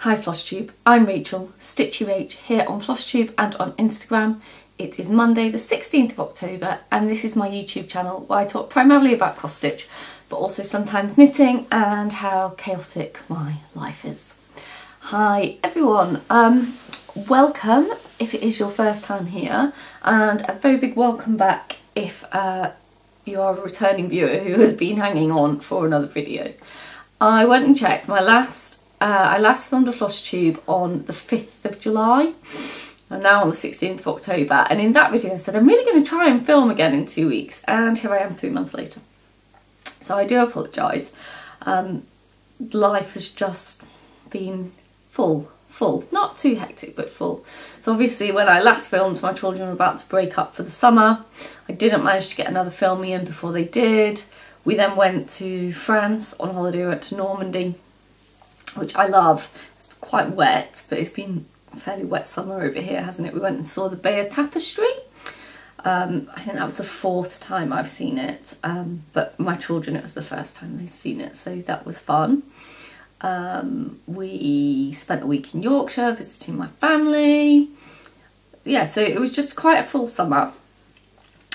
Hi Flosstube, I'm Rachel, stitch.rach here on Flosstube and on Instagram. It is Monday the 16th of October and this is my YouTube channel where I talk primarily about cross stitch but also sometimes knitting and how chaotic my life is. Hi everyone, welcome if it is your first time here and a very big welcome back if you are a returning viewer who has been hanging on for another video. I went and checked my I last filmed a Flosstube on the 5th of July. I'm now on the 16th of October, and in that video I said I'm really going to try and film again in 2 weeks, and here I am 3 months later. So I do apologise. Life has just been full, not too hectic but full. So obviously when I last filmed my children were about to break up for the summer. I didn't manage to get another filming in before they did. We then went to France on holiday, we went to Normandy, which I love. It's quite wet, but it's been a fairly wet summer over here, hasn't it? We went and saw the Bay of Tapestry. I think that was the 4th time I've seen it, but my children, it was the first time they'd seen it, so that was fun. We spent a week in Yorkshire visiting my family. Yeah, so it was just quite a full summer.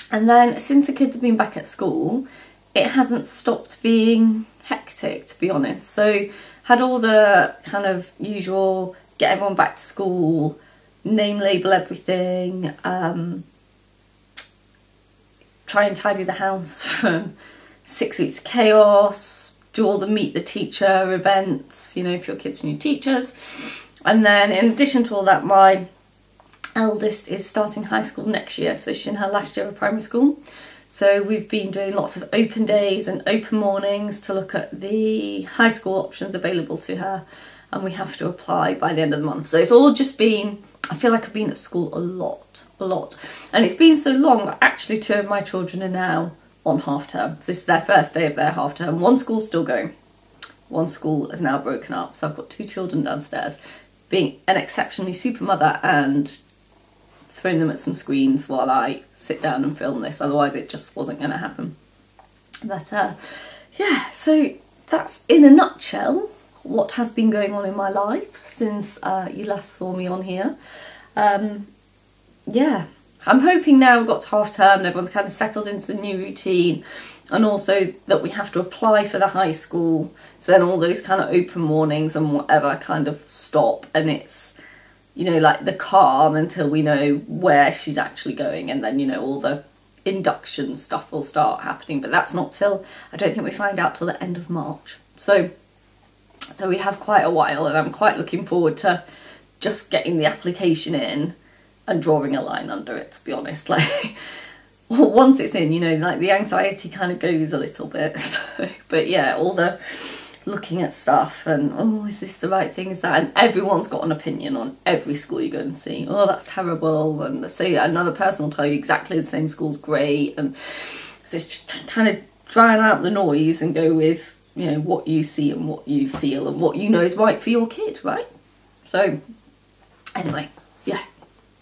And then since the kids have been back at school, it hasn't stopped being hectic, to be honest. So had all the kind of usual get everyone back to school, name label everything, try and tidy the house from 6 weeks of chaos, do all the meet the teacher events, you know, for your kids' new teachers. And then in addition to all that, my eldest is starting high school next year, so she's in her last year of primary school. So we've been doing lots of open days and open mornings to look at the high school options available to her, and we have to apply by the end of the month. So it's all just been, I feel like I've been at school a lot. And it's been so long that actually 2 of my children are now on half term. So this is their first day of their half term. One school's still going. One school has now broken up. So I've got 2 children downstairs, being an exceptionally super mother and throwing them at some screens while I sit down and film this, otherwise it just wasn't going to happen. But yeah, so that's in a nutshell what has been going on in my life since you last saw me on here. Yeah, I'm hoping now we've got to half term and everyone's kind of settled into the new routine, and also that we have to apply for the high school, so then all those kind of open mornings and whatever kind of stop, and it's, you know, like the calm until we know where she's actually going, and then, you know, all the induction stuff will start happening, but that's not till, I don't think we find out till the end of March. So we have quite a while, and I'm quite looking forward to just getting the application in and drawing a line under it, to be honest. Like, once it's in, you know, like the anxiety kind of goes a little bit. So, but yeah, all the looking at stuff and, oh, is this the right thing, is that, and everyone's got an opinion on every school you go and see. Oh, that's terrible, and say another person will tell you exactly the same school's great, and so it's just kind of drown out the noise and go with, you know, what you see and what you feel and what you know is right for your kid, right? So anyway, yeah,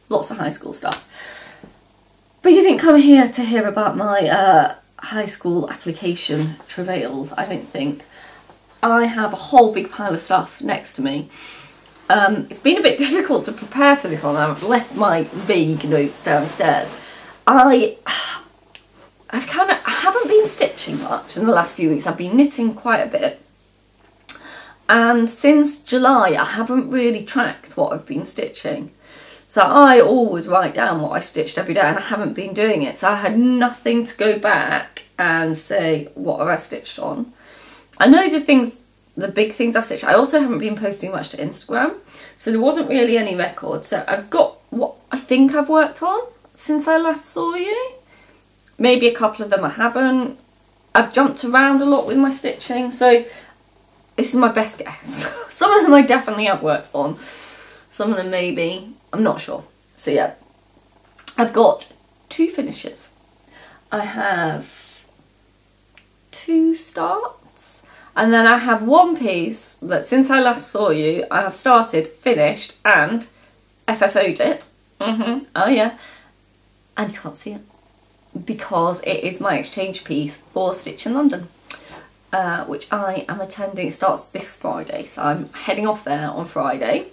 lots of high school stuff. But you didn't come here to hear about my high school application travails, I don't think. I have a whole big pile of stuff next to me. It's been a bit difficult to prepare for this one. I've left my vague notes downstairs. I haven't been stitching much in the last few weeks. I've been knitting quite a bit. And since July, I haven't really tracked what I've been stitching. So I always write down what I stitched every day, and I haven't been doing it. So I had nothing to go back and say, what have I stitched on? I know the big things I've stitched. I also haven't been posting much to Instagram, so there wasn't really any record. So I've got what I think I've worked on since I last saw you. Maybe a couple of them I haven't. I've jumped around a lot with my stitching, so this is my best guess. Some of them I definitely have worked on. Some of them maybe, I'm not sure. So yeah, I've got 2 finishes. I have 2 starts, and then I have 1 piece that since I last saw you, I have started, finished, and FFO'd it. Oh yeah. And you can't see it, because it is my exchange piece for Stitch in London. which I am attending. It starts this Friday, so I'm heading off there on Friday.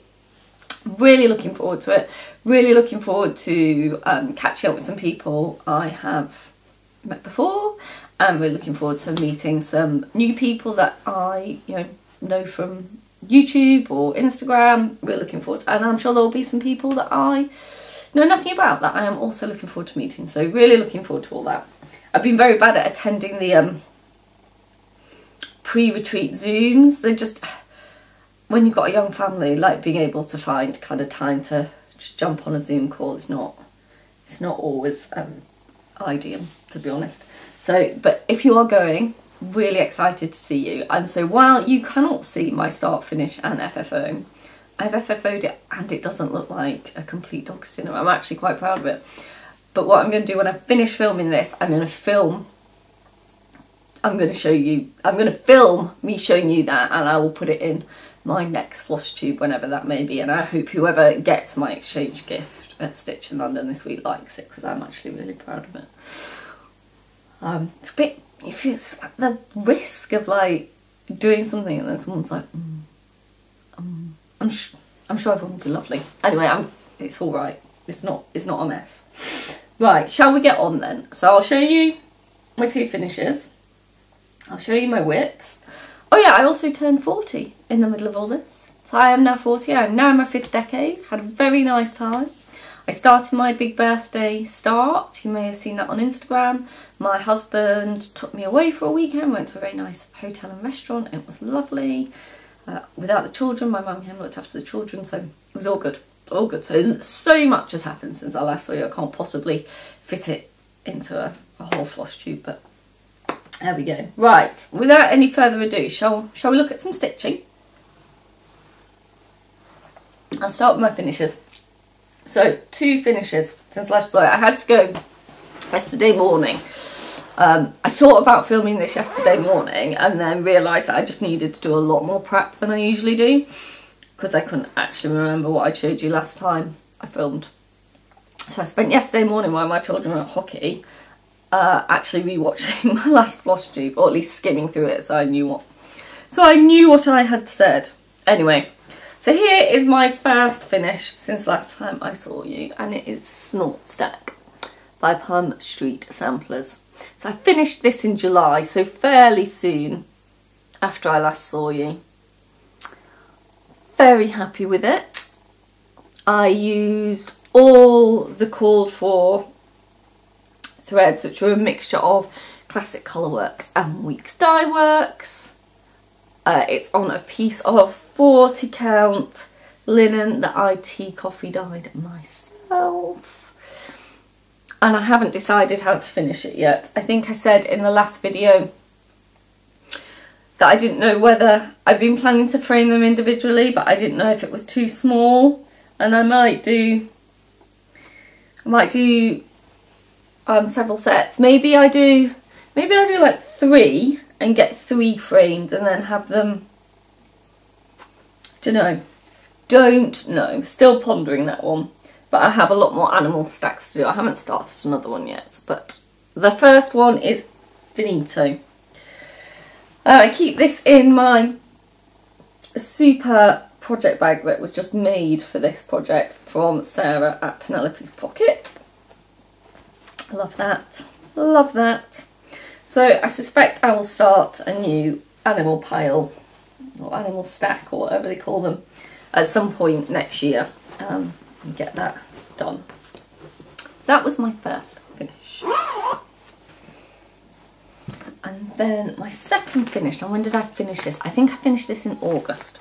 Really looking forward to it. Really looking forward to catching up with some people I have met before, and we're looking forward to meeting some new people that I know from YouTube or Instagram. We're looking forward to, and I'm sure there'll be some people that I know nothing about that I am also looking forward to meeting. So really looking forward to all that. I've been very bad at attending the pre-retreat Zooms. They're just, when you've got a young family, like being able to find kind of time to just jump on a Zoom call is not always ideal, to be honest. So, but if you are going, really excited to see you. And so while you cannot see my start, finish and FFO, I've FFO'd it and it doesn't look like a complete dog's dinner. I'm actually quite proud of it. But what I'm going to do when I finish filming this, I'm going to film me showing you that, and I will put it in my next Flosstube whenever that may be. And I hope whoever gets my exchange gift at Stitch in London this week likes it, because I'm actually really proud of it. It's a bit, it's the risk of like doing something and then someone's like, I'm sure everyone will be lovely. Anyway, it's all right. It's not a mess. Right, shall we get on then? So I'll show you my 2 finishes. I'll show you my whips. Oh yeah, I also turned 40 in the middle of all this. So I am now 40. I am now in my 5th decade. Had a very nice time. I started my big birthday start. You may have seen that on Instagram. My husband took me away for a weekend. Went to a very nice hotel and restaurant. It was lovely. Without the children, my mum came and looked after the children, so it was all good. All good. So much has happened since I last saw you. I can't possibly fit it into a whole Flosstube, but there we go. Right, without any further ado, shall we look at some stitching? I'll start with my finishes. So 2 finishes since last saw you. I had to go yesterday morning. I thought about filming this yesterday morning and then realised that I just needed to do a lot more prep than I usually do, because I couldn't actually remember what I showed you last time I filmed. So I spent yesterday morning while my children were at hockey actually rewatching my last Flosstube, or at least skimming through it, so I knew what I had said. Anyway, so here is my first finish since last time I saw you, and it is Snort Stack by Plum Street Samplers. So I finished this in July, so fairly soon after I last saw you. Very happy with it. I used all the called for threads, which were a mixture of Classic Colourworks and Weeks Dye Works. It's on a piece of 40 count linen that I tea coffee dyed myself. And I haven't decided how to finish it yet. I think I said in the last video that I didn't know whether, I'd been planning to frame them individually, but I didn't know if it was too small, and I might do several sets. Maybe I do like 3 and get 3 framed and then have them, don't know, still pondering that one. But I have a lot more animal stacks to do. I haven't started another one yet, but the first one is finito. I keep this in my super project bag that was just made for this project from Sarah at Penelope's Pocket. Love that. Love that. So I suspect I will start a new animal pile or animal stack or whatever they call them at some point next year. And get that done. So that was my first finish. And then my second finish, and when did I finish this? I think I finished this in August.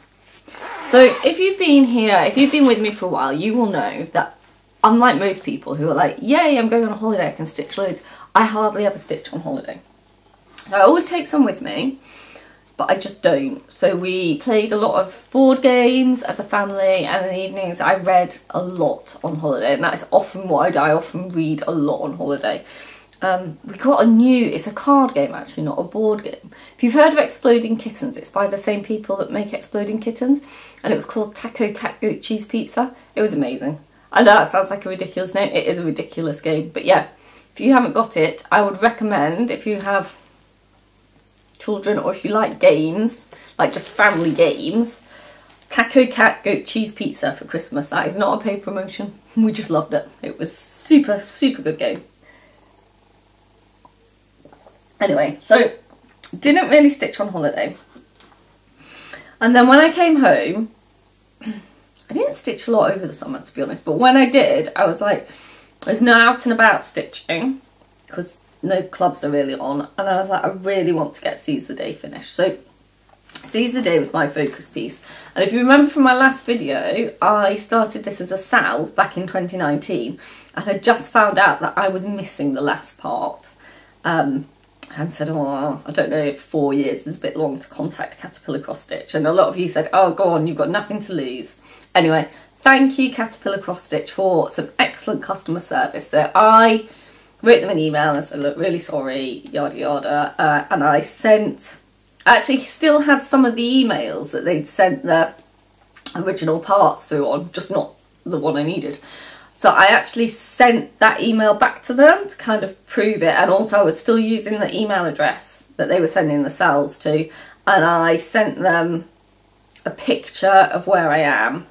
So if you've been here, if you've been with me for a while, you will know that unlike most people who are like, yay, I'm going on a holiday, I can stitch loads, I hardly ever stitch on holiday. I always take some with me, but I just don't. So we played a lot of board games as a family, and in the evenings I read a lot on holiday, and that is often what I do. I often read a lot on holiday. We got it's a card game actually, not a board game. If you've heard of Exploding Kittens, it's by the same people that make Exploding Kittens, and it was called Taco Cat Goat Cheese Pizza. It was amazing. I know that sounds like a ridiculous name, it is a ridiculous game, but yeah, if you haven't got it, I would recommend, if you have children, or if you like games, like just family games, Taco Cat Goat Cheese Pizza for Christmas. That is not a paid promotion. We just loved it. It was super, super good game. Anyway, so didn't really stitch on holiday. And then when I came home, I didn't stitch a lot over the summer, to be honest. But when I did, I was like, there's no out and about stitching because no clubs are really on. And I was like, I really want to get Seize the Day finished. So Seize the Day was my focus piece. And if you remember from my last video, I started this as a sal back in 2019. And I just found out that I was missing the last part. And said, oh, I don't know if 4 years is a bit long to contact Caterpillar Cross Stitch. And a lot of you said, oh, go on, you've got nothing to lose. Anyway, thank you, Caterpillar Cross Stitch, for some excellent customer service. So I wrote them an email and said, look, really sorry, yada yada. And I actually still had some of the emails that they'd sent the original parts through on, just not the one I needed. So I actually sent that email back to them to kind of prove it. And also I was still using the email address that they were sending the sales to. And I sent them a picture of where I am.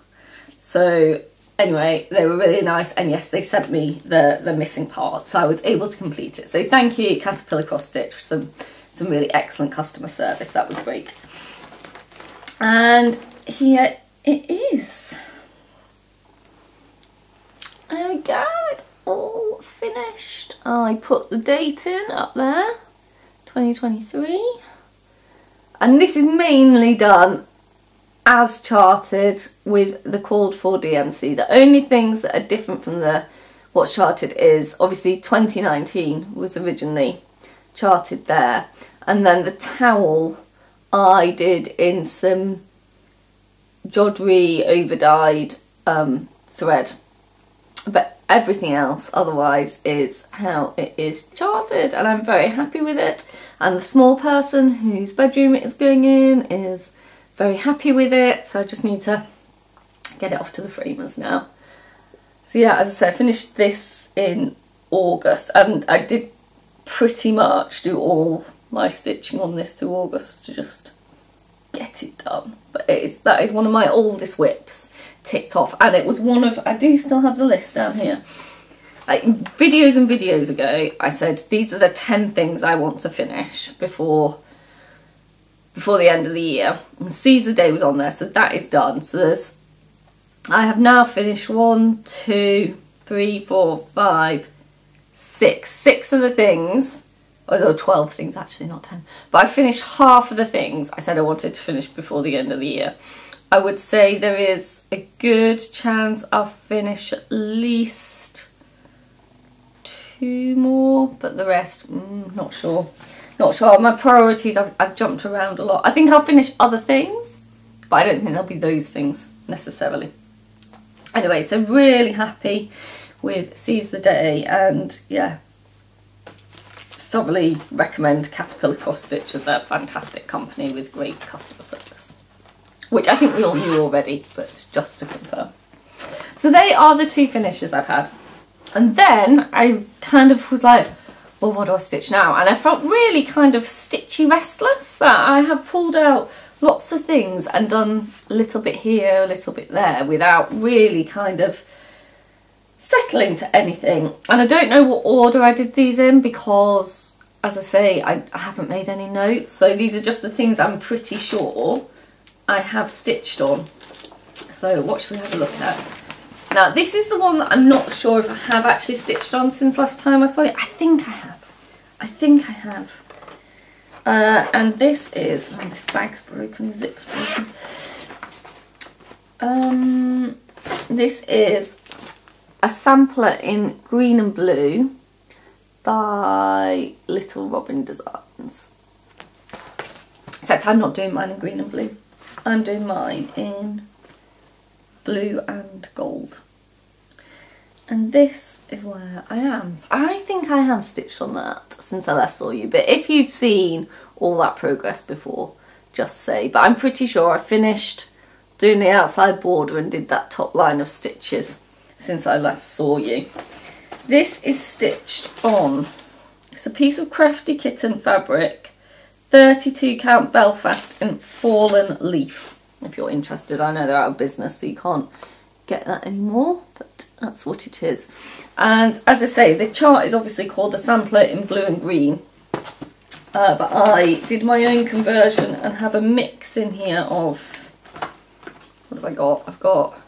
So anyway, they were really nice. And yes, they sent me the missing part. So I was able to complete it. So thank you, Caterpillar Cross Stitch, for some really excellent customer service. That was great. And here it is. There we go, it's all finished. I put the date in up there, 2023. And this is mainly done as charted with the called for DMC. The only things that are different from what's charted is obviously 2019 was originally charted there. And then the towel I did in some Jodree over-dyed thread. But everything else otherwise is how it is charted, and I'm very happy with it. And the small person whose bedroom it is going in is very happy with it, so I just need to get it off to the framers now. So yeah, as I said, I finished this in August, and I did pretty much do all my stitching on this through August to just get it done. But that is one of my oldest whips ticked off, and it was one of, I do still have the list down here, like videos and videos ago I said these are the 10 things I want to finish before the end of the year, and Seize the Day was on there, so that is done. So I have now finished 1, 2, 3, 4, 5, 6 of the things, or there were 12 things actually, not 10, but I finished half of the things I said I wanted to finish before the end of the year. I would say there is a good chance I'll finish at least 2 more, but the rest, not sure. Not sure. My priorities, I've jumped around a lot. I think I'll finish other things, but I don't think they'll be those things necessarily. Anyway, so really happy with Seize the Day, and yeah, thoroughly recommend Caterpillar Cross Stitch as a fantastic company with great customer service, which I think we all knew already, but just to confirm. So they are the 2 finishes I've had. And then I kind of was like, well, what do I stitch now? And I felt really kind of stitchy restless. I have pulled out lots of things and done a little bit here, a little bit there, without really kind of settling to anything. And I don't know what order I did these in because, as I say, I haven't made any notes. So these are just the things I'm pretty sure I have stitched on. So what should we have a look at? Now this is the one that I'm not sure if I have actually stitched on since last time I saw it. I think I have. I think I have. And this is, oh, this bag's broken, the zip's broken. This is a sampler in green and blue by Little Robin Designs. Except I'm not doing mine in green and blue. I'm doing mine in blue and gold. And this is where I am. So I think I have stitched on that since I last saw you. But if you've seen all that progress before, just say. But I'm pretty sure I finished doing the outside border and did that top line of stitches since I last saw you. This is stitched on, it's a piece of Crafty Kitten fabric, 32 count Belfast in Fallen Leaf. If you're interested, I know they're out of business, so you can't get that anymore, but that's what it is. And as I say, the chart is obviously called the sampler in blue and green, but I did my own conversion and have a mix in here of, what have I got? I've got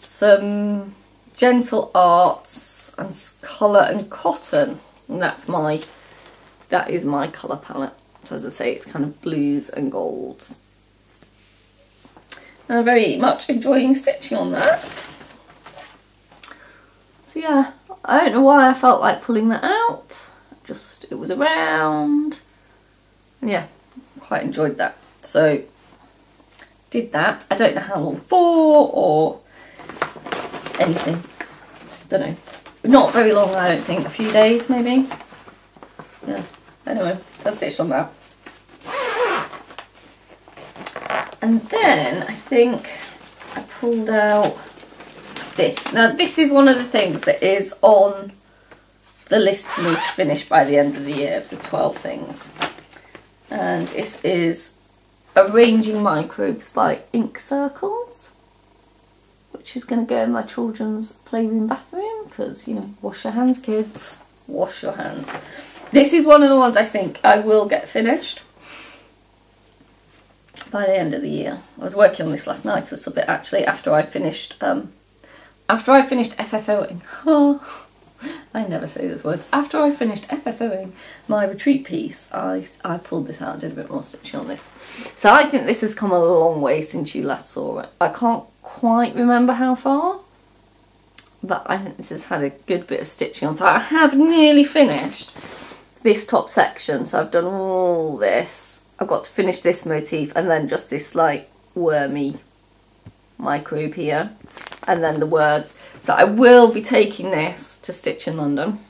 some Gentle Arts and colour and cotton, and that is my colour palette. So as I say, it's kind of blues and golds. And I'm very much enjoying stitching on that. So yeah, I don't know why I felt like pulling that out. Just, it was around. And yeah, quite enjoyed that. So, did that. I don't know how long for or anything. Don't know. Not very long, I don't think. A few days, maybe. Yeah, anyway, I stitched on that. And then I think I pulled out this. Now this is one of the things that is on the list for me to finish by the end of the year, of the 12 things. And this is Arranging Microbes by Ink Circles, which is going to go in my children's playroom bathroom because, you know, wash your hands, kids, wash your hands. This is one of the ones I think I will get finished by the end of the year. I was working on this last night a little bit actually after I finished FFOing. I never say those words. After I finished FFOing my retreat piece, I pulled this out and did a bit more stitching on this. So I think this has come a long way since you last saw it. I can't quite remember how far, but I think this has had a good bit of stitching on. So I have nearly finished this top section. So I've done all this. I've got to finish this motif and then just this like wormy microbe here and then the words. So I will be taking this to Stitch in London,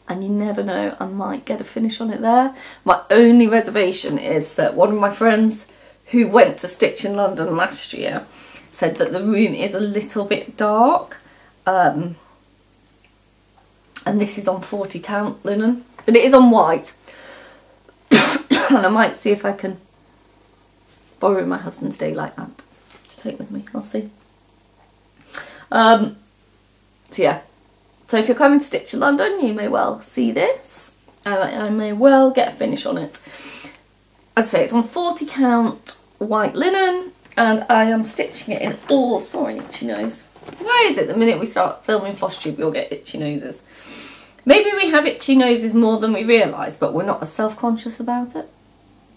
and you never know, I might get a finish on it there. My only reservation is that one of my friends who went to Stitch in London last year said that the room is a little bit dark, and this is on 40 count linen, but it is on white. And I might see if I can borrow my husband's daylight lamp to take with me. I'll see. So yeah. So if you're coming to Stitch in London, you may well see this. And I may well get a finish on it. As I say, it's on 40 count white linen. And I am stitching it in all... Sorry, itchy nose. Why is it the minute we start filming Flosstube, you'll get itchy noses? Maybe we have itchy noses more than we realise, but we're not as self-conscious about it.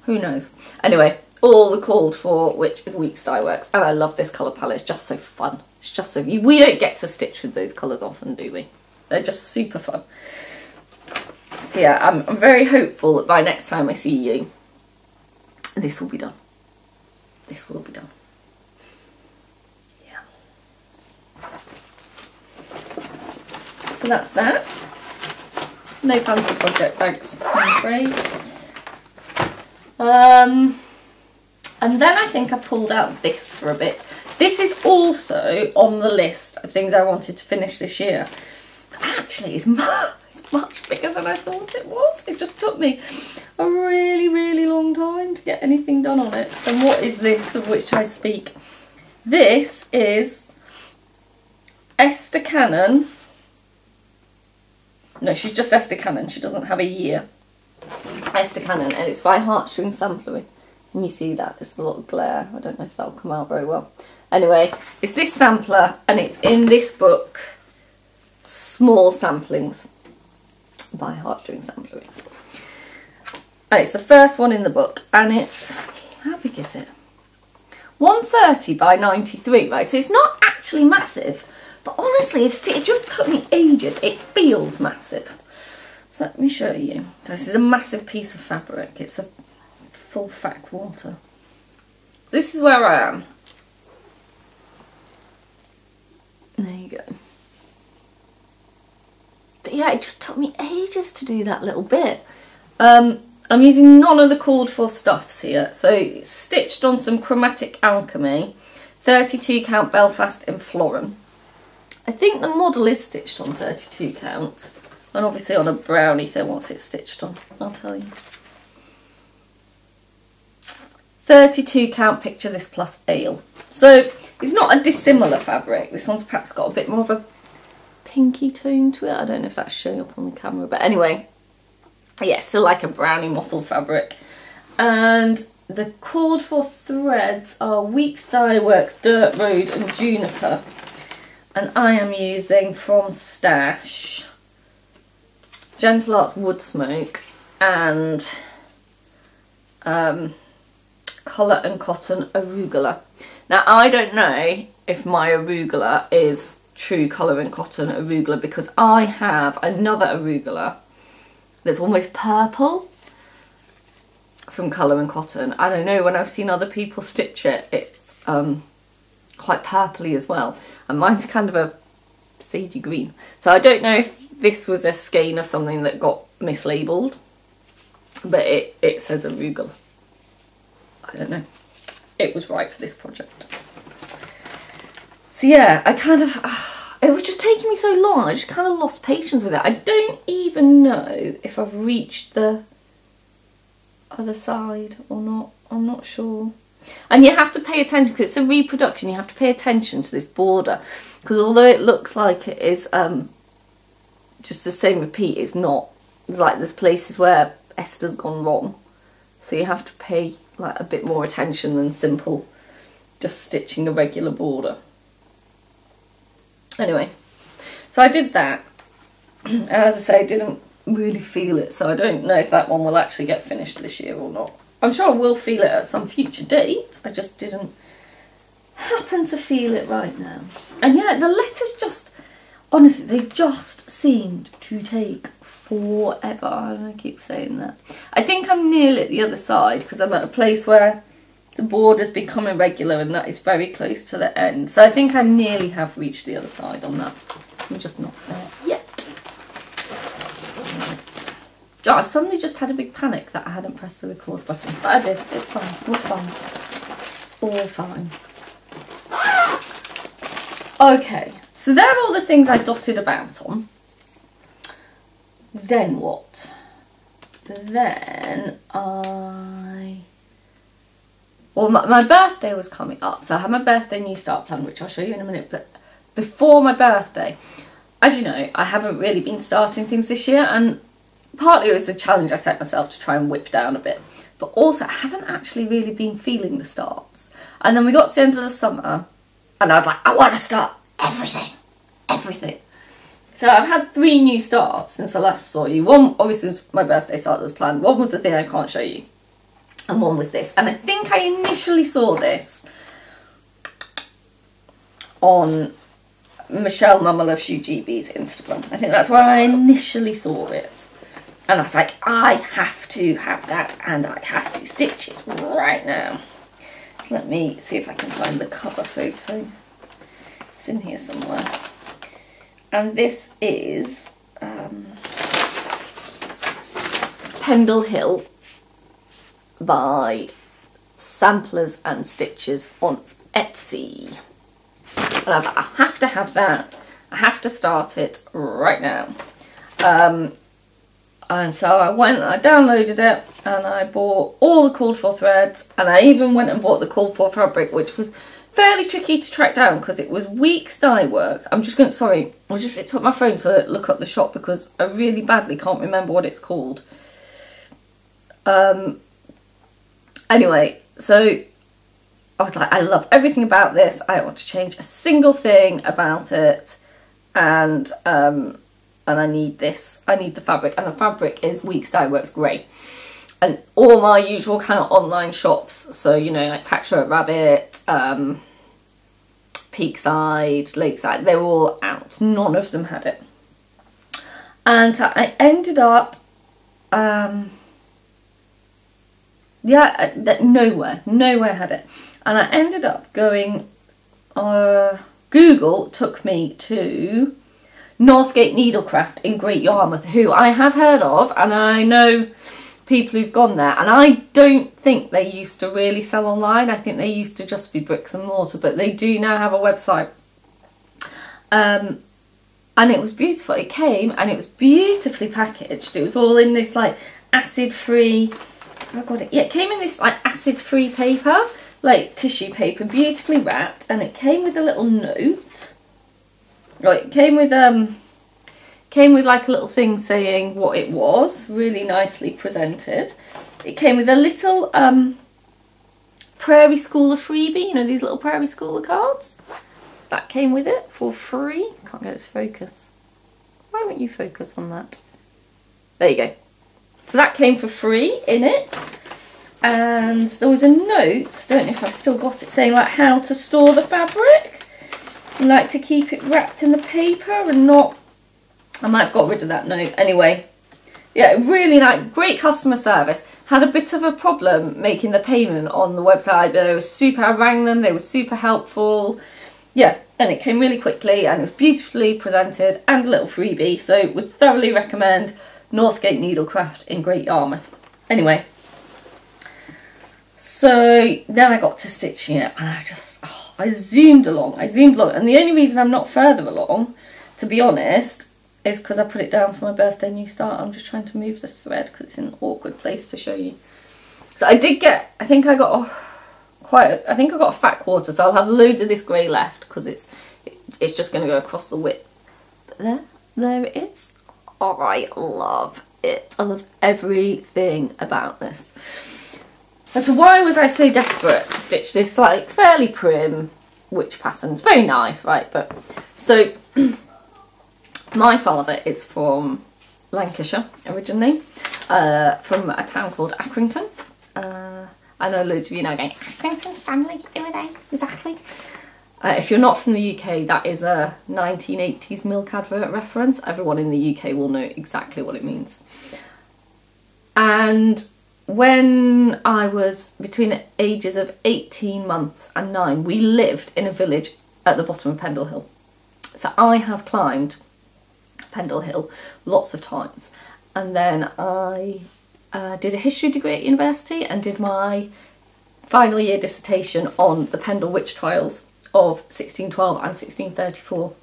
Who knows? Anyway, all the called for, which is Weeks Dye Works, and I love this colour palette. It's just so fun. It's just so... We don't get to stitch with those colours often, do we? They're just super fun. So yeah, I'm very hopeful that by next time I see you, this will be done. This will be done. Yeah. So that's that. No fancy project bags, I'm afraid. And then I think I pulled out this for a bit. This is also on the list of things I wanted to finish this year. Actually, it's much bigger than I thought it was. It just took me a really, really long time to get anything done on it. And what is this of which I speak? This is Esther Cannon. No, she's just Esther Cannon. She doesn't have a year. Esther Cannon, and it's by Heartstring Samplery. And you see that, there's a lot of glare. I don't know if that'll come out very well. Anyway, it's this sampler, and it's in this book, Small Samplings by Heartstring Samplery. And it's the first one in the book, and it's, how big is it? 130 by 93, right? So it's not actually massive, but honestly, it just took me ages. It feels massive. So let me show you. This is a massive piece of fabric. It's a full fat quarter. So this is where I am. There you go. But yeah, it just took me ages to do that little bit. I'm using none of the called for stuffs here. So it's stitched on some Chromatic Alchemy, 32 count Belfast in Florin. I think the model is stitched on 32 count. And obviously on a brownie thing, what's it stitched on? I'll tell you. 32 count, picture this plus ale. So it's not a dissimilar fabric. This one's perhaps got a bit more of a pinky tone to it. I don't know if that's showing up on the camera, but anyway, yeah, still like a brownie mottled fabric. And the called for threads are Weeks Dye Works, Dirt Road and Juniper. And I am using from Stash Gentle Arts Wood Smoke and Colour and Cotton Arugula. Now I don't know if my arugula is true Colour and Cotton arugula, because I have another arugula that's almost purple from Colour and Cotton. I don't know, when I've seen other people stitch it, it's quite purpley as well, and mine's kind of a sagey green. So I don't know if this was a skein of something that got mislabeled, but it says arugula. I don't know. It was right for this project. So yeah, I kind of, it was just taking me so long, I just kind of lost patience with it. I don't even know if I've reached the other side or not. I'm not sure. And you have to pay attention, because it's a reproduction, you have to pay attention to this border, because although it looks like it is just the same repeat, it's not. It's like there's places where Esther's gone wrong, so you have to pay like a bit more attention than simple just stitching a regular border. Anyway, so I did that, and as I say, I didn't really feel it, so I don't know if that one will actually get finished this year or not. I'm sure I will feel it at some future date, I just didn't happen to feel it right now. And yeah, the letters just, honestly, they just seemed to take forever. I keep saying that. I think I'm nearly at the other side, because I'm at a place where the border's become irregular and that is very close to the end. So I think I nearly have reached the other side on that. I'm just not there yet. Right. Oh, I suddenly just had a big panic that I hadn't pressed the record button, but I did. It's fine. We're fine. It's all fine. Okay, so there are all the things I dotted about on. Then what? Then well, my birthday was coming up, so I had my birthday new start plan, which I'll show you in a minute, but before my birthday, as you know, I haven't really been starting things this year, and partly it was a challenge I set myself to try and whip down a bit, but also I haven't actually really been feeling the starts. And then we got to the end of the summer, and I was like, I want to start everything. So I've had 3 new starts since I last saw you. One, obviously, was my birthday start that was planned. One was the thing I can't show you. And one was this. And I think I initially saw this on Michelle Mama Love Shoe GB's Instagram. I think that's where I initially saw it. And I was like, I have to have that, and I have to stitch it right now. So let me see if I can find the cover photo. It's in here somewhere. And this is Pendle Hill by Samplers and Stitches on Etsy. And I was like, I have to have that. I have to start it right now. And so I went and I downloaded it, and I bought all the called for threads, and I even went and bought the called for fabric, which was fairly tricky to track down because it was Weeks Dye Works. I'm just going to, sorry, I just picked up my phone to look up the shop because I really badly can't remember what it's called. Anyway, so I was like, I love everything about this. I don't want to change a single thing about it, and I need this. I need the fabric, and the fabric is Weeks Dye Works grey. And all my usual kind of online shops, so you know, like Patchwork Rabbit, Peakside, Lakeside, they were all out. None of them had it. And I ended up, nowhere had it. And I ended up going, Google took me to Northgate Needlecraft in Great Yarmouth, who I have heard of, and I know people who've gone there, and I don't think they used to really sell online. I think they used to just be bricks and mortar, but they do now have a website. And it was beautiful. It came and it was beautifully packaged. It was all in this like acid-free I got it. Yeah, it came in this like acid-free paper, like tissue paper, beautifully wrapped, and it came with a little note. Right, it came with like a little thing saying what it was, really nicely presented. It came with a little Prairie Schooler freebie, you know, these little Prairie Schooler cards. That came with it for free. Can't get it to focus. Why won't you focus on that? There you go. So that came for free in it. And there was a note, don't know if I've still got it, saying like how to store the fabric. I like to keep it wrapped in the paper and not... I might have got rid of that note. Anyway, yeah, really nice, great customer service. Had a bit of a problem making the payment on the website, but I rang them, they were super helpful. Yeah, and it came really quickly and it was beautifully presented and a little freebie, so would thoroughly recommend Northgate Needlecraft in Great Yarmouth. Anyway, so then I got to stitching it and I zoomed along, and the only reason I'm not further along, to be honest, is because I put it down for my birthday new start. I'm just trying to move the thread because it's in an awkward place to show you. So I did get, I think I got a fat quarter, so I'll have loads of this grey left because it's just going to go across the width. But there it is. Oh, I love it. I love everything about this. And so why was I so desperate to stitch this like fairly prim witch pattern? It's very nice, right? But so my father is from Lancashire originally, from a town called Accrington. I know loads of you now going, Accrington, Stanley, who are they? Exactly. If you're not from the UK, that is a 1980s milk advert reference. Everyone in the UK will know exactly what it means. And when I was between the ages of 18 months and 9, we lived in a village at the bottom of Pendle Hill. So I have climbed Pendle Hill lots of times, and then I did a history degree at university and did my final year dissertation on the Pendle witch trials of 1612 and 1634.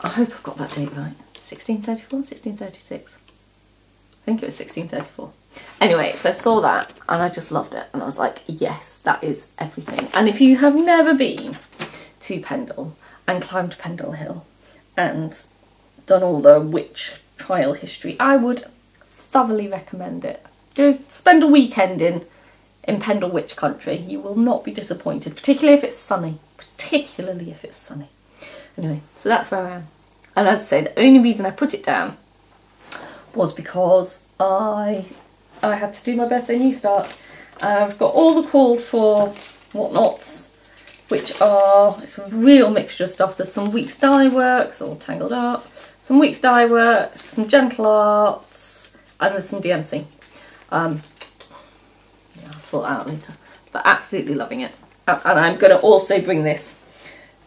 I hope I've got that date right. 1634, 1636. I think it was 1634. Anyway, so I saw that and I just loved it, and I was like, yes, that is everything. And if you have never been to Pendle and climbed Pendle Hill and done all the witch trial history, I would thoroughly recommend it. Go spend a weekend in Pendle witch country. You will not be disappointed, particularly if it's sunny. Anyway, so that's where I am. And as I say, the only reason I put it down was because I had to do my birthday new start. I've got all the called for whatnots, which are, it's a real mixture of stuff. There's some Weeks Dye Works, all tangled up, some Weeks Dye Works, some Gentle Arts, and there's some DMC. Yeah, I'll sort that out later. But absolutely loving it. And I'm going to also bring this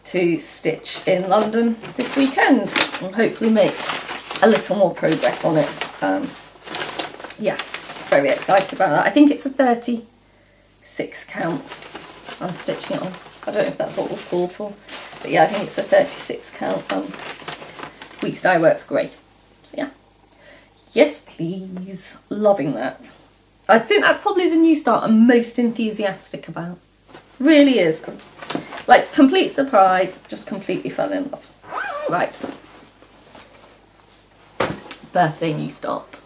to stitch in London this weekend and hopefully make a little more progress on it. Yeah, very excited about that. I think it's a 36 count I'm stitching it on. I don't know if that's what was called for, but yeah, I think it's a 36 count Weeks Dye Works grey. So yeah, yes please, loving that. I think that's probably the new start I'm most enthusiastic about. Really is. Like, complete surprise, just completely fell in love. Right. Birthday new start.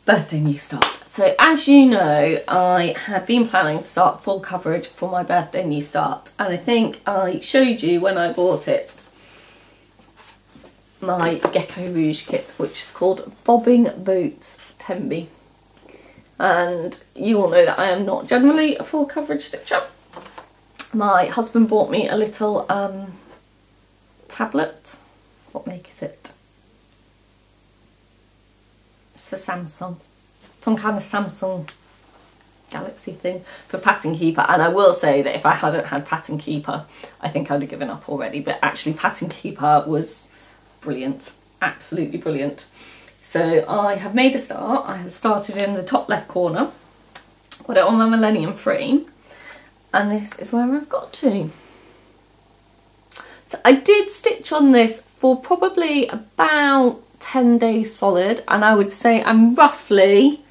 Birthday new start. So as you know, I had been planning to start full coverage for my birthday new start, and I think I showed you when I bought it my Gecko Rouge kit, which is called Bobbing Boots Temby. And you all know that I am not generally a full coverage stitcher. My husband bought me a little tablet. What make is it? It's a Samsung. Some kind of Samsung Galaxy thing for Pattern Keeper. And I will say that if I hadn't had Pattern Keeper, I think I'd have given up already. But actually Pattern Keeper was brilliant. Absolutely brilliant. So I have made a start. I have started in the top left corner, got it on my Millennium frame, and this is where I've got to. So I did stitch on this for probably about 10 days solid, and I would say I'm roughly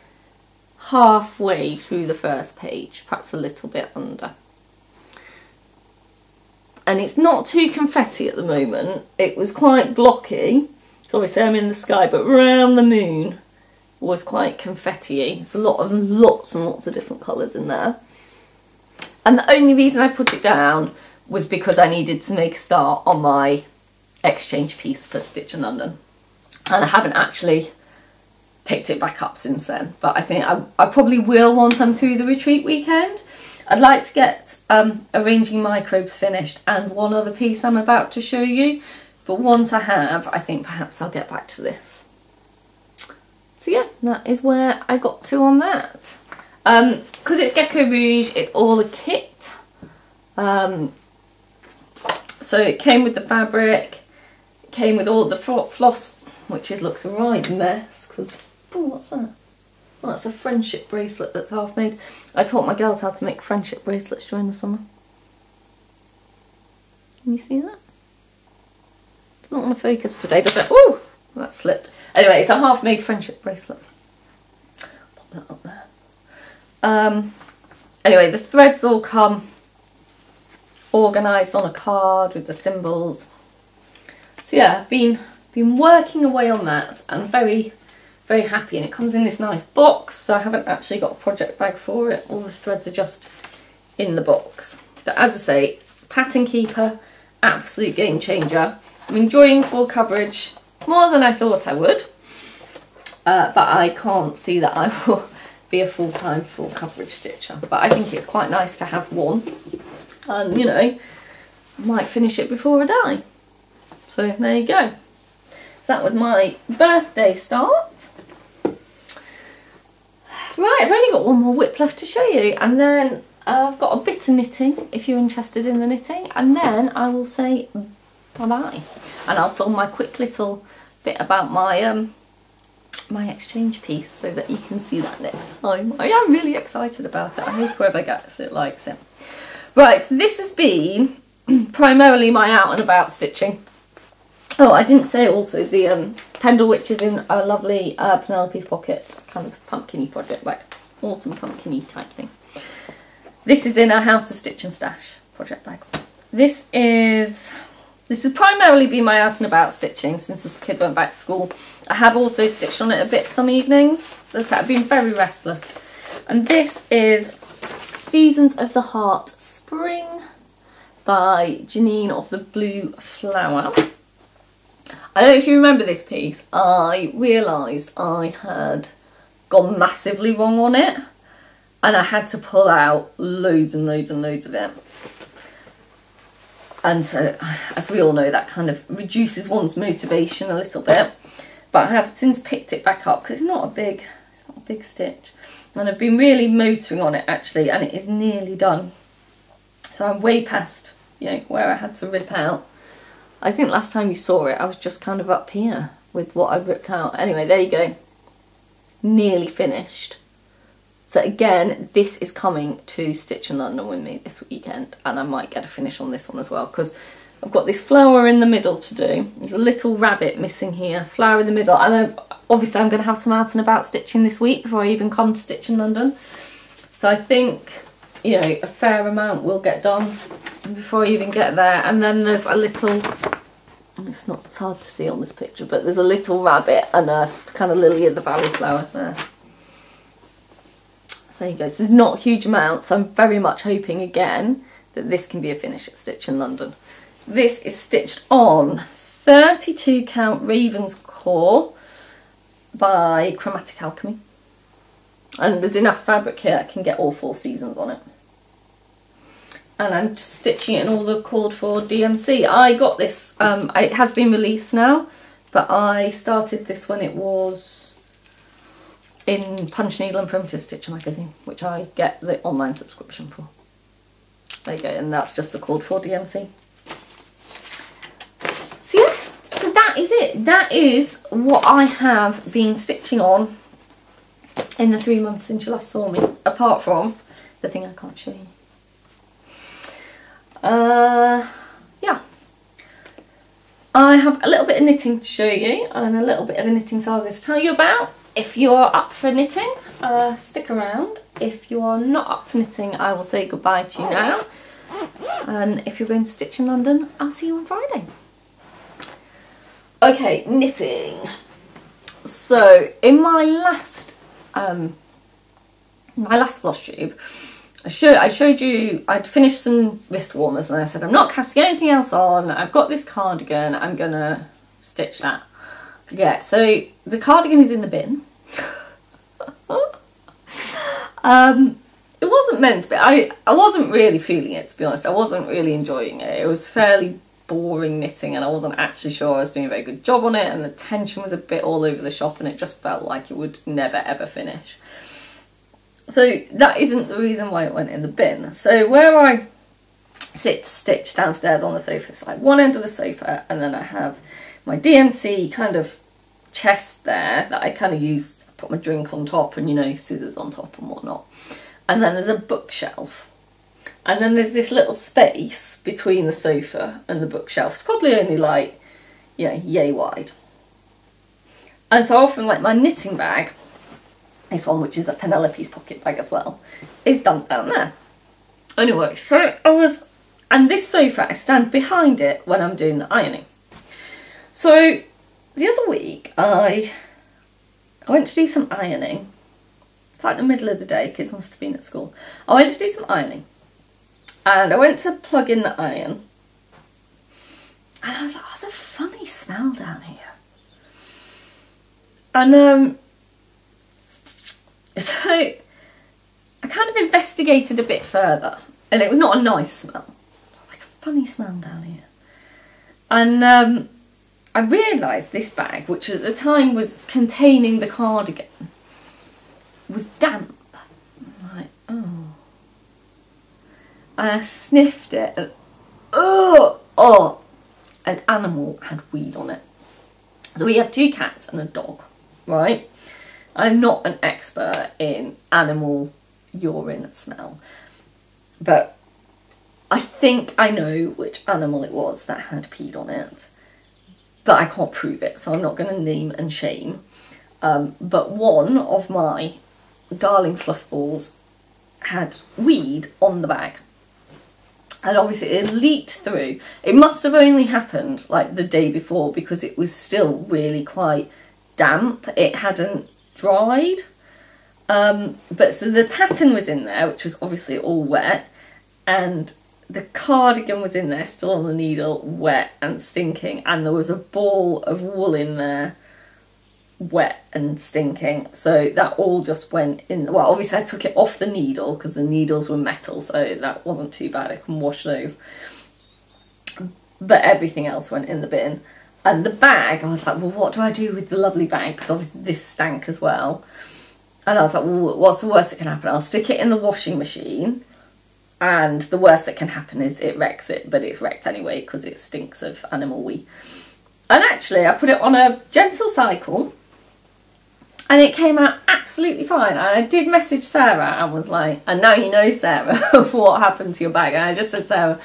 halfway through the first page, perhaps a little bit under. And it's not too confetti at the moment. It was quite blocky. So obviously I'm in the sky, but around the moon was quite confetti-y. There's lots and lots of different colours in there. And the only reason I put it down was because I needed to make a start on my exchange piece for Stitch in London. And I haven't actually picked it back up since then. But I think I probably will once I'm through the retreat weekend. I'd like to get arranging microbes finished and one other piece I'm about to show you. But once I have, I think perhaps I'll get back to this. So yeah, that is where I got to on that. Because it's Gecko Rouge, it's all a kit. So it came with the fabric, it came with all the floss, which looks a right mess. Because, oh, what's that? Oh, that's a friendship bracelet that's half made. I taught my girls how to make friendship bracelets during the summer. Can you see that? Doesn't want to focus today, does it? Ooh, that slipped. Anyway, it's a half-made friendship bracelet. Pop that up there. Anyway, the threads all come organised on a card with the symbols. So yeah, I've been working away on that and very happy, and it comes in this nice box, so I haven't actually got a project bag for it. All the threads are just in the box. But as I say, pattern keeper, absolute game changer. I'm enjoying full coverage more than I thought I would, but I can't see that I will be a full-time full coverage stitcher. But I think it's quite nice to have one, and you know, I might finish it before I die. So there you go. So that was my birthday start. Right, I've only got one more whip left to show you, and then I've got a bit of knitting if you're interested in the knitting, and then I will say bye-bye. And I'll film my quick little bit about my my exchange piece so that you can see that next time. I am really excited about it. I hope whoever gets it likes it. Right, so this has been primarily my out and about stitching. Oh, I didn't say also the Pendle Witch is in a lovely Penelope's Pocket kind of pumpkin-y project, like autumn pumpkin-y type thing. This is in a How to Stitch and Stash project bag. This has primarily been my out and about stitching since the kids went back to school. I have also stitched on it a bit some evenings. As I said, I've been very restless. And this is Seasons of the Heart Spring by Janine of the Blue Flower. I don't know if you remember this piece. I realised I had gone massively wrong on it, and I had to pull out loads and loads and loads of it. And so, as we all know, that kind of reduces one's motivation a little bit. But I have since picked it back up because it's not a big stitch. And I've been really motoring on it actually, and it is nearly done. So I'm way past, you know, where I had to rip out. I think last time you saw it, I was just kind of up here with what I ripped out. Anyway, there you go. Nearly finished. So again, this is coming to Stitch in London with me this weekend, and I might get a finish on this one as well, because I've got this flower in the middle to do. There's a little rabbit missing here, flower in the middle, and obviously I'm going to have some out and about stitching this week before I even come to Stitch in London. So I think, you know, a fair amount will get done before I even get there. And then there's a little, it's hard to see on this picture, but there's a little rabbit and a kind of lily of the valley flower there. So there you go. So there's not a huge amount, so I'm very much hoping again that this can be a finish at Stitch in London. This is stitched on 32 count Raven's Core by Chromatic Alchemy. And there's enough fabric here I can get all 4 seasons on it. And I'm just stitching it in all the called for DMC. I got this, it has been released now, but I started this when it was in Punch Needle and Primitive Stitcher magazine, which I get the online subscription for. There you go, and that's just the called for DMC. So yes, so that is it. That is what I have been stitching on in the 3 months since you last saw me, apart from the thing I can't show you. Yeah. I have a little bit of knitting to show you and a little bit of a knitting saga to tell you about. If you are up for knitting, stick around. If you are not up for knitting, I will say goodbye to you now. And if you're going to stitch in London, I'll see you on Friday. Okay, knitting. So in my last Flosstube, I showed you I'd finished some wrist warmers and I said I'm not casting anything else on. I've got this cardigan, I'm gonna stitch that. Yeah, so the cardigan is in the bin. It wasn't meant to be. I wasn't really feeling it, to be honest. I wasn't really enjoying it. It was fairly boring knitting and I wasn't actually sure I was doing a very good job on it, and the tension was a bit all over the shop and it just felt like it would never ever finish. So that isn't the reason why it went in the bin. So where I sit to stitch downstairs on the sofa, it's like one end of the sofa, and then I have my DMC kind of chest there that I kind of use, I put my drink on top and, you know, scissors on top and whatnot. And then there's a bookshelf. And then there's this little space between the sofa and the bookshelf. It's probably only like, you know, yay wide. And so often, like, my knitting bag, this one, which is a Penelope's pocket bag as well, is dumped down there. Anyway, so and this sofa, I stand behind it when I'm doing the ironing. So the other week, I went to do some ironing. It's like the middle of the day, kids must have been at school. I went to do some ironing. And I went to plug in the iron. And I was like, oh, there's a funny smell down here. And so I kind of investigated a bit further. And it was not a nice smell. It was like a funny smell down here. And I realised this bag, which at the time was containing the cardigan, was damp. I'm like, oh. And I sniffed it and oh, an animal had weed on it. So we have 2 cats and a dog, right? I'm not an expert in animal urine smell, but I think I know which animal it was that had peed on it, but I can't prove it, so I'm not going to name and shame. But one of my darling fluff balls had weed on the bag. And obviously it leaked through. It must have only happened like the day before because it was still really quite damp. It hadn't dried. But so the pattern was in there, which was obviously all wet. And the cardigan was in there, still on the needle, wet and stinking. And there was a ball of wool in there, wet and stinking, so that all just went in. Well, obviously I took it off the needle because the needles were metal, so that wasn't too bad, I can wash those, but everything else went in the bin. And the bag, I was like, well, what do I do with the lovely bag, because obviously this stank as well. And I was like, well, what's the worst that can happen? I'll stick it in the washing machine, and the worst that can happen is it wrecks it, but it's wrecked anyway because it stinks of animal wee. And actually I put it on a gentle cycle and it came out absolutely fine. And I did message Sarah and was like, and now you know, Sarah, what happened to your bag. And I just said, Sarah,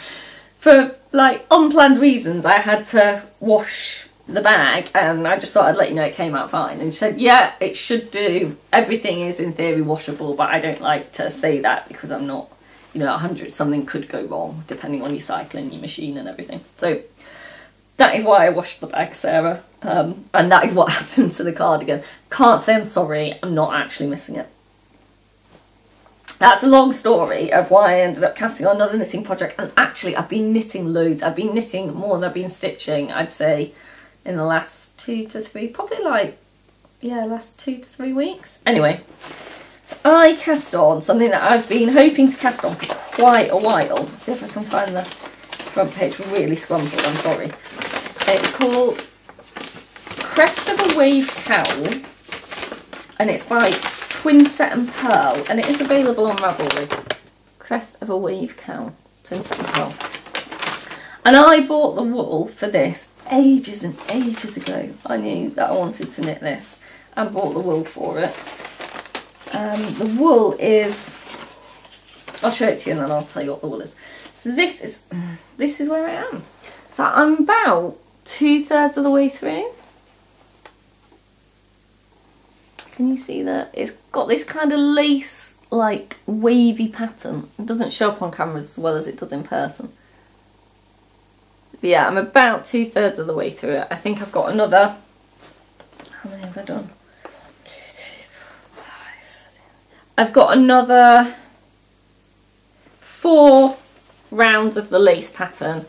for like unplanned reasons, I had to wash the bag and I just thought I'd let you know it came out fine. And she said, yeah, it should do. Everything is in theory washable, but I don't like to say that because I'm not, you know, 100, something could go wrong depending on your cycle and your machine and everything. So that is why I washed the bag, Sarah, and that is what happened to the cardigan. Can't say I'm sorry, I'm not actually missing it. That's a long story of why I ended up casting on another knitting project, and actually I've been knitting loads. I've been knitting more than I've been stitching, I'd say, in the last 2 to 3, probably like, yeah, last 2 to 3 weeks. Anyway, so I cast on something that I've been hoping to cast on for quite a while. Let's see if I can find the front page, really scrumpled, I'm sorry. It's called Crest of a Wave Cowl, and it's by Twinset and Pearl, and it is available on Ravelry. Crest of a Wave Cowl, Twinset and Pearl. And I bought the wool for this ages and ages ago. I knew that I wanted to knit this and bought the wool for it. The wool is, I'll show it to you and then I'll tell you what the wool is. So this is where I am. So I'm about 2/3 of the way through. Can you see that? It's got this kind of lace, like wavy pattern. It doesn't show up on camera as well as it does in person. But yeah, I'm about 2/3 of the way through it. I think I've got another, how many have I done? I've got another 4 rounds of the lace pattern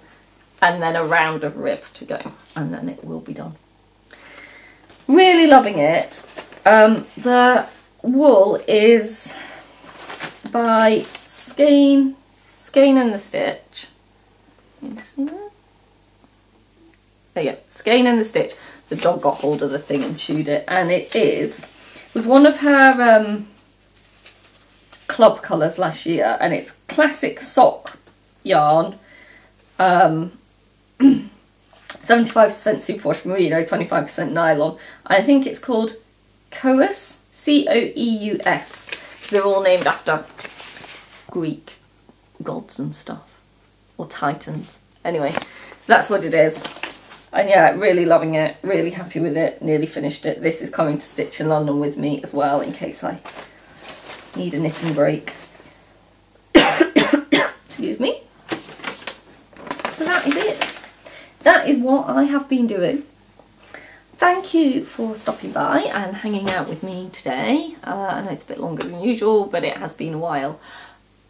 and then a round of rib to go, and then it will be done. Really loving it. The wool is by Skein and the Stitch. Can you see that? There you go, Skein and the Stitch. The dog got hold of the thing and chewed it, and it was one of her club colours last year, and it's classic sock yarn, 75% superwash merino, 25% nylon. I think it's called Coeus, C-O-E-U-S, because they're all named after Greek gods and stuff, or titans. Anyway, so that's what it is. And yeah, really loving it, really happy with it, nearly finished it. This is coming to stitch in London with me as well, in case I need a knitting break. Excuse me. So that is it. That is what I have been doing. Thank you for stopping by and hanging out with me today. I know it's a bit longer than usual, but it has been a while.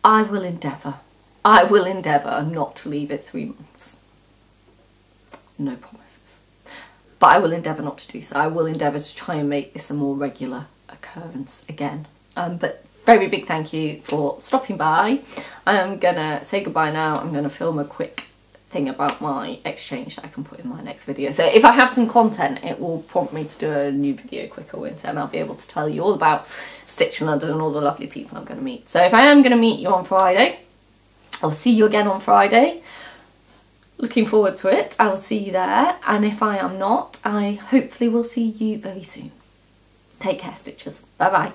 I will endeavour not to leave it 3 months. No promises. But I will endeavour not to do so. I will endeavour to try and make this a more regular occurrence again. But very big thank you for stopping by. I'm gonna say goodbye now. I'm gonna film a quick thing about my exchange that I can put in my next video. So if I have some content, it will prompt me to do a new video quicker, and I'll be able to tell you all about Stitch in London and all the lovely people I'm going to meet. So if I am going to meet you on Friday, I'll see you again on Friday. Looking forward to it. I will see you there. And if I am not, I hopefully will see you very soon. Take care, Stitchers. Bye bye.